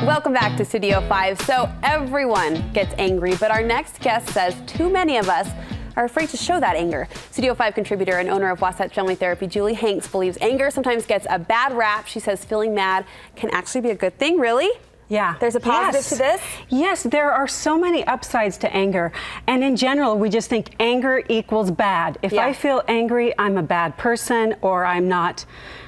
Welcome back to Studio 5. So everyone gets angry, but our next guest says too many of us are afraid to show that anger. Studio 5 contributor and owner of Wasatch Family Therapy, Julie Hanks, believes anger sometimes gets a bad rap. She says feeling mad can actually be a good thing. Really? Yeah. There's a positive to this? Yes, there are so many upsides to anger. And in general, we just think anger equals bad. If I feel angry, I'm a bad person, or I'm not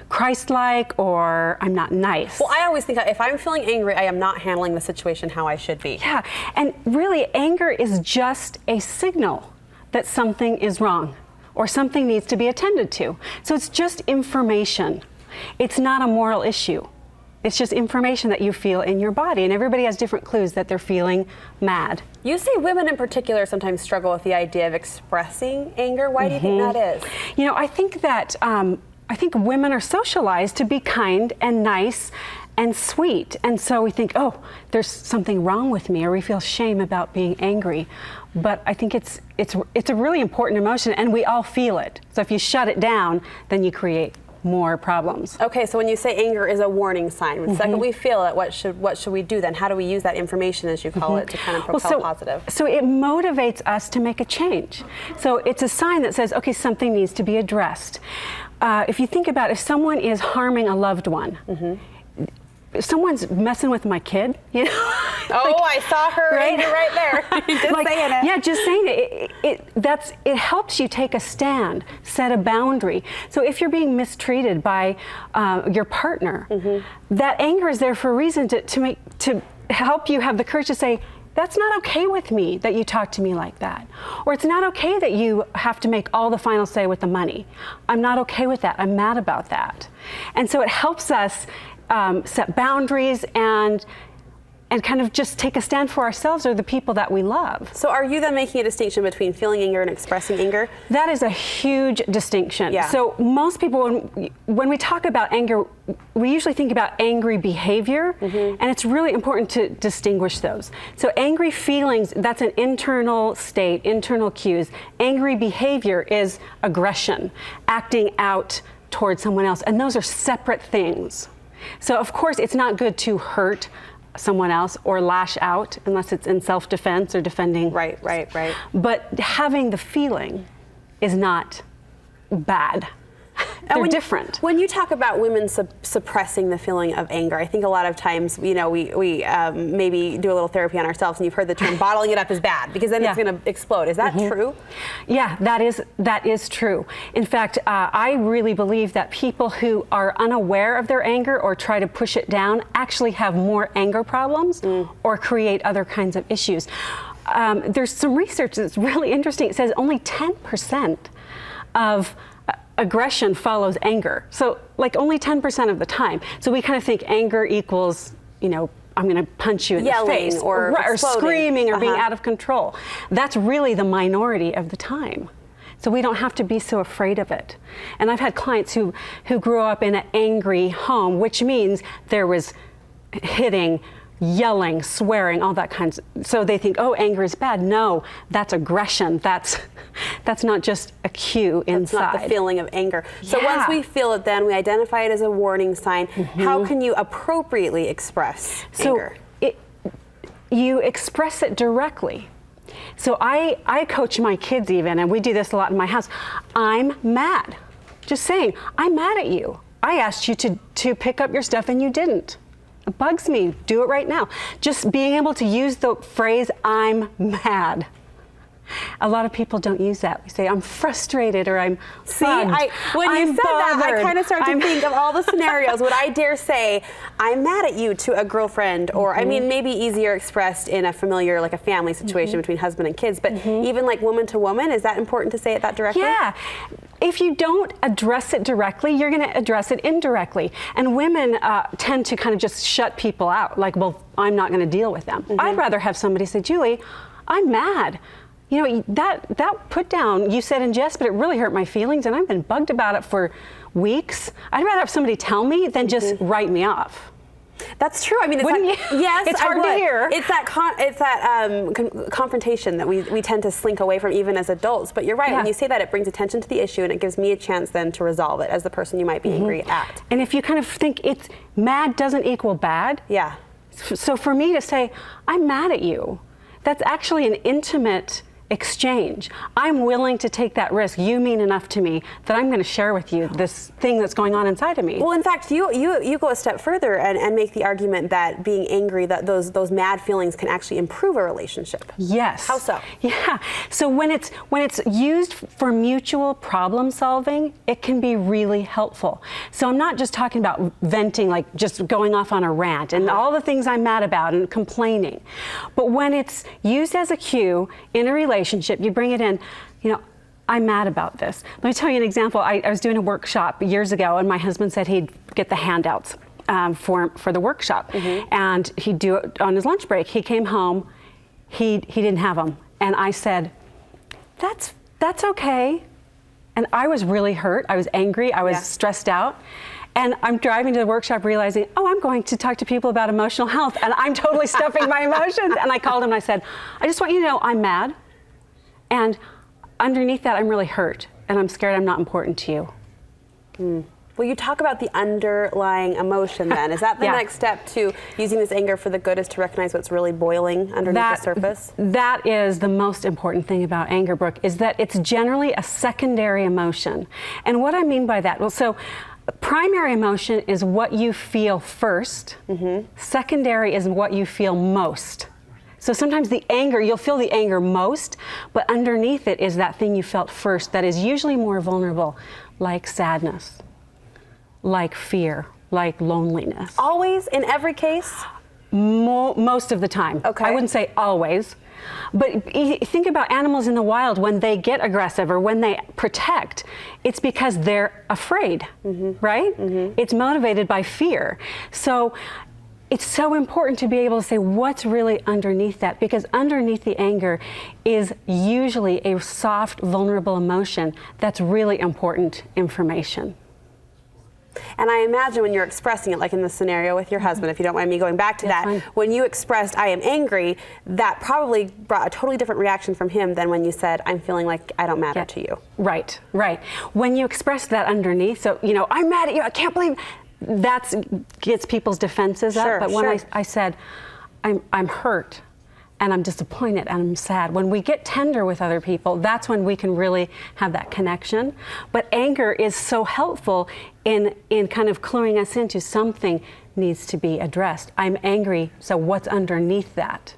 Christ-like, or I'm not nice. Well, I always think if I'm feeling angry, I am not handling the situation how I should be. Yeah, and really anger is just a signal that something is wrong or something needs to be attended to. So it's just information. It's not a moral issue. It's just information that you feel in your body, and everybody has different clues that they're feeling mad. You say women in particular sometimes struggle with the idea of expressing anger. Why do you think that is? You know, I think that I think women are socialized to be kind and nice and sweet, and so we think, oh, there's something wrong with me, or we feel shame about being angry. But I think it's a really important emotion, and we all feel it. So if you shut it down, then you create more problems. Okay, so when you say anger is a warning sign, the second we feel it, what should we do then? How do we use that information, as you call it, to kind of propel positive? So it motivates us to make a change. So it's a sign that says, okay, something needs to be addressed. If you think about if someone is harming a loved one, if someone's messing with my kid, you know. Oh, I saw her right there. Just saying it. Yeah, just saying it. It helps you take a stand, set a boundary. So if you're being mistreated by your partner, that anger is there for a reason to help you have the courage to say, that's not okay with me that you talk to me like that. Or it's not okay that you have to make all the final say with the money. I'm not okay with that. I'm mad about that. And so it helps us set boundaries and kind of just take a stand for ourselves or the people that we love. So are you then making a distinction between feeling anger and expressing anger? That is a huge distinction. Yeah. So most people, when we talk about anger, we usually think about angry behavior, and it's really important to distinguish those. So angry feelings, that's an internal state, internal cues. Angry behavior is aggression, acting out towards someone else, and those are separate things. So of course it's not good to hurt someone else or lash out unless it's in self-defense or defending. Right. But having the feeling is not bad. They're different. When you talk about women suppressing the feeling of anger, I think a lot of times, you know, we maybe do a little therapy on ourselves, and you've heard the term bottling it up is bad because then it's going to explode. Is that true? Yeah, that is true. In fact, I really believe that people who are unaware of their anger or try to push it down actually have more anger problems or create other kinds of issues. There's some research that's really interesting. It says only 10% of aggression follows anger. So like only 10% of the time. So we kind of think anger equals, you know, I'm going to punch you in the face or screaming or being out of control. That's really the minority of the time. So we don't have to be so afraid of it. And I've had clients who grew up in an angry home, which means there was hitting, yelling, swearing, all that kinds. So they think, oh, anger is bad. No, that's aggression. That's not just a cue inside. That's not the feeling of anger. So once we feel it, then we identify it as a warning sign. How can you appropriately express anger? You express it directly. So I coach my kids even, and we do this a lot in my house. I'm mad. Just saying, I'm mad at you. I asked you to pick up your stuff and you didn't. It bugs me. Do it right now. Just being able to use the phrase, I'm mad. A lot of people don't use that. We say, I'm frustrated, or I'm bugged. When you said that, I kind of started to think of all the scenarios. Would I dare say, I'm mad at you to a girlfriend, or I mean, maybe easier expressed in a familiar, like a family situation between husband and kids, but even like woman to woman, is that important to say it that directly? Yeah. If you don't address it directly, you're going to address it indirectly. And women tend to kind of just shut people out, like, well, I'm not going to deal with them. I'd rather have somebody say, Julie, I'm mad. You know, that put down, you said in jest, but it really hurt my feelings, and I've been bugged about it for weeks. I'd rather have somebody tell me than just write me off. That's true. I mean, yes, it's hard to hear. It's that confrontation that we tend to slink away from, even as adults. But you're right. When you say that, it brings attention to the issue, and it gives me a chance then to resolve it as the person you might be angry at. And if you kind of think it's mad doesn't equal bad. Yeah. So for me to say, I'm mad at you, that's actually an intimate exchange. I'm willing to take that risk. You mean enough to me that I'm going to share with you this thing that's going on inside of me. Well, in fact, you go a step further and make the argument that being angry, that those mad feelings can actually improve a relationship. Yes. How so? Yeah. So when it's used for mutual problem solving, it can be really helpful. So I'm not just talking about venting, like just going off on a rant and all the things I'm mad about and complaining. But when it's used as a cue in a relationship, you bring it in, I'm mad about this. Let me tell you an example. I was doing a workshop years ago, and my husband said he'd get the handouts for the workshop, and he'd do it on his lunch break. He came home, he didn't have them, and I said, that's okay. And I was really hurt. I was angry. I was stressed out. And I'm driving to the workshop realizing, I'm going to talk to people about emotional health, and I'm totally stuffing my emotions. And I called him and I said, I just want you to know I'm mad. And underneath that, I'm really hurt, and I'm scared I'm not important to you. Well, you talk about the underlying emotion then. Is that the next step to using this anger for the good, is to recognize what's really boiling underneath the surface? That is the most important thing about anger, Brooke, is that it's generally a secondary emotion. And what I mean by that, well, so primary emotion is what you feel first. Secondary is what you feel most. So sometimes the anger, you'll feel the anger most, but underneath it is that thing you felt first that is usually more vulnerable, like sadness, like fear, like loneliness. Always, in every case? Most of the time. Okay. I wouldn't say always, but think about animals in the wild. When they get aggressive or when they protect, it's because they're afraid, right? It's motivated by fear. So it's so important to be able to say what's really underneath that, because underneath the anger is usually a soft, vulnerable emotion that's really important information. And I imagine when you're expressing it, like in the scenario with your husband, if you don't mind me going back to that, fine. When you expressed, I am angry, that probably brought a totally different reaction from him than when you said, I'm feeling like I don't matter to you. Right. When you express that underneath, so, I'm mad at you, I can't believe, that gets people's defenses up. But when I said, I'm hurt, and I'm disappointed, and I'm sad. When we get tender with other people, that's when we can really have that connection. But anger is so helpful in kind of cluing us into something needs to be addressed. I'm angry, so what's underneath that?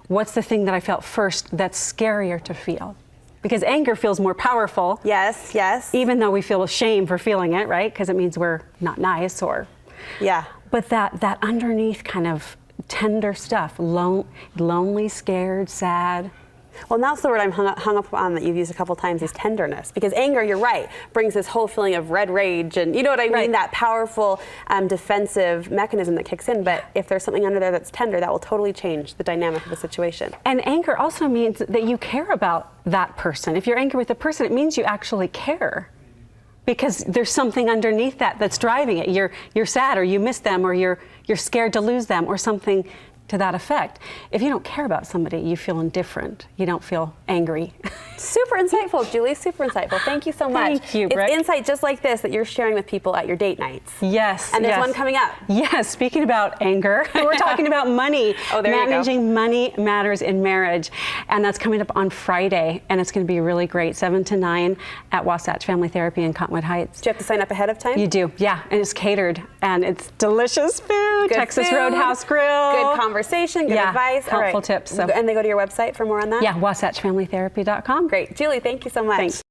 What's the thing that I felt first that's scarier to feel? Because anger feels more powerful. Yes. Even though we feel shame for feeling it, right? Because it means we're not nice or... Yeah. But that underneath kind of tender stuff, lonely, scared, sad. Well, now that's the word I'm hung up on that you've used a couple times, is tenderness. Because anger, you're right, brings this whole feeling of red rage, and you know what I mean? Right. That powerful defensive mechanism that kicks in. But if there's something under there that's tender, that will totally change the dynamic of the situation. And anger also means that you care about that person. If you're angry with a person, it means you actually care. Because there's something underneath that that's driving it. You're sad, or you miss them, or you're scared to lose them, or something to that effect. If you don't care about somebody, you feel indifferent. You don't feel angry. Super insightful, Julie. Super insightful. Thank you so much. Thank you, Brooke. It's insight just like this that you're sharing with people at your date nights. Yes. And there's one coming up. Yes. Speaking about anger, we're talking about money. Oh, there you go. Managing money matters in marriage, and that's coming up on Friday, and it's going to be really great. 7 to 9 at Wasatch Family Therapy in Cottonwood Heights. Do you have to sign up ahead of time? You do. Yeah, and it's catered, and it's delicious food. Good Texas food, Roadhouse Grill. Good conversation. Good advice. Helpful tips. So. And they go to your website for more on that? Yeah, wasatchfamilytherapy.com. Great. Julie, thank you so much. Thanks.